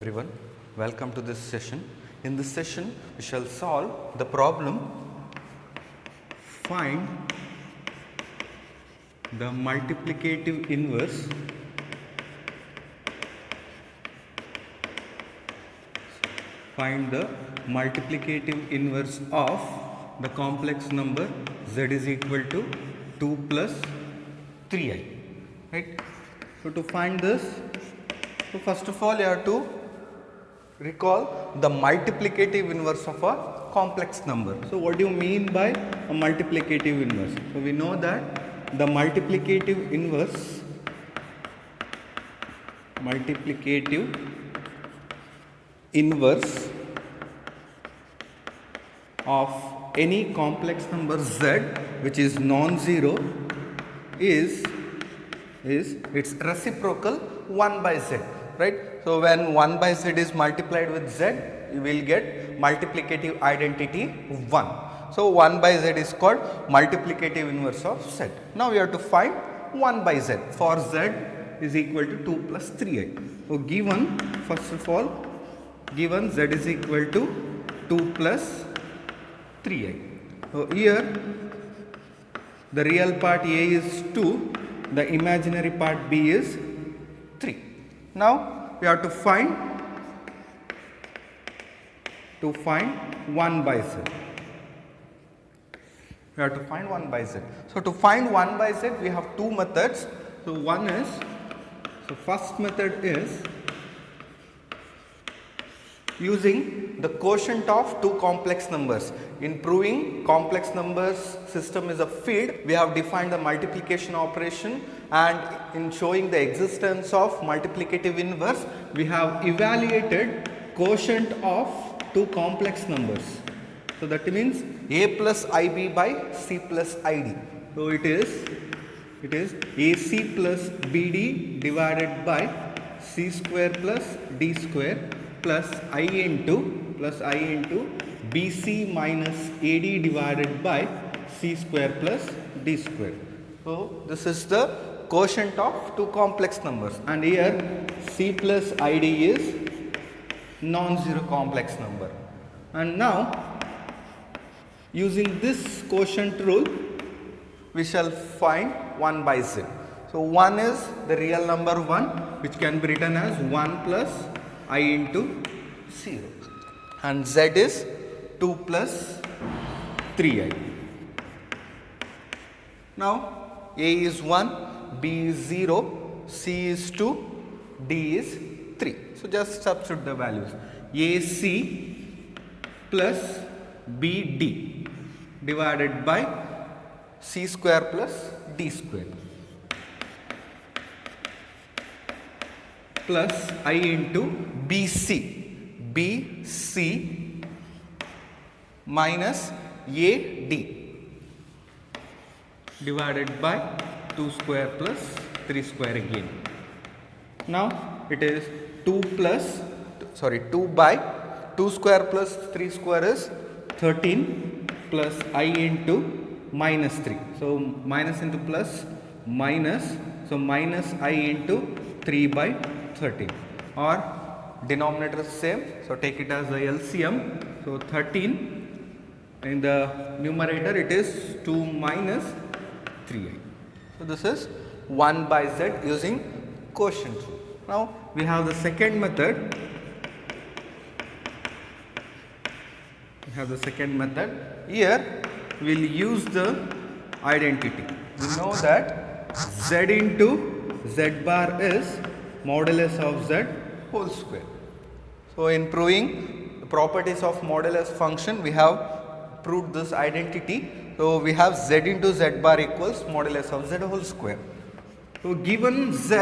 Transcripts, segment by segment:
Everyone, welcome to this session. In this session, we shall solve the problem find the multiplicative inverse of the complex number z is equal to 2 plus 3i, right? So to find this, so first of all you have to recall the multiplicative inverse of a complex number. So what do you mean by a multiplicative inverse? So we know that the multiplicative inverse of any complex number z which is non-zero is its reciprocal 1 by z, right? So when 1 by z is multiplied with z, you will get multiplicative identity 1. So 1 by z is called multiplicative inverse of z. Now we have to find 1 by z for z is equal to 2 plus 3i. So given, first of all, given z is equal to 2 plus 3i. So here the real part a is 2, the imaginary part b is 3. Now we have to find 1 by z. We have to find 1 by z. So to find 1 by z, we have two methods. So one is, so first method is using the quotient of two complex numbers. In proving complex numbers system is a field, we have defined the multiplication operation, and in showing the existence of multiplicative inverse, we have evaluated quotient of two complex numbers. So that means a plus ib by c plus id. So it is ac plus bd divided by c square plus d square plus I into bc minus ad divided by c square plus d square. So this is the quotient of two complex numbers, and here c plus id is non-zero complex number. And now using this quotient rule, we shall find 1 by z. So 1 is the real number 1, which can be written as 1 plus I into 0, and z is 2 plus 3i. Now a is 1, b is 0, c is 2, d is 3. So just substitute the values. ac plus bd divided by c square plus d square plus I into bc minus ad divided by 2 square plus 3 square again. Now it is 2 by 2 square plus 3 square is 13 plus I into minus 3. So minus into plus minus, so minus I into 3 by 13, or denominator is same, so take it as the LCM. So 13 in the numerator, it is 2 minus 3i. So this is 1 by z using quotient rule. Now we have the second method. Here we will use the identity. We know that z into z bar is modulus of z whole square. So in proving the properties of modulus function, we have proved this identity. So we have z into z bar equals modulus of z whole square. So given z,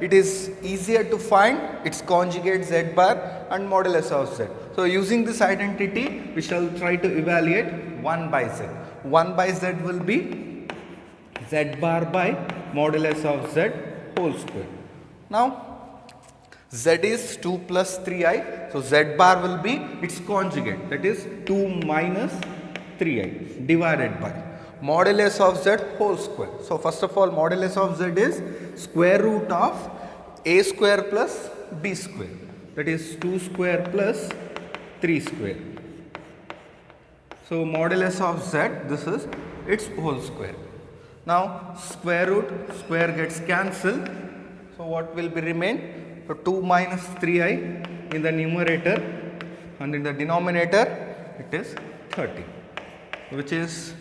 it is easier to find its conjugate z bar and modulus of z. So using this identity, we shall try to evaluate 1 by z. 1 by z will be z bar by modulus of z whole square. Now z is 2 plus 3i, so z bar will be its conjugate, that is 2 minus 3i divided by modulus of z whole square. So first of all, modulus of z is square root of a square plus b square. that is 2 square plus 3 square. So modulus of z, this is its whole square. Now square root, square gets cancelled. So what will be remain? So 2 minus 3i in the numerator, and in the denominator it is 30, which is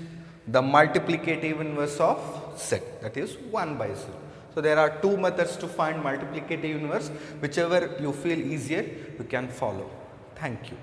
the multiplicative inverse of z, that is 1 by z. So there are two methods to find multiplicative inverse. Whichever you feel easier, you can follow. Thank you.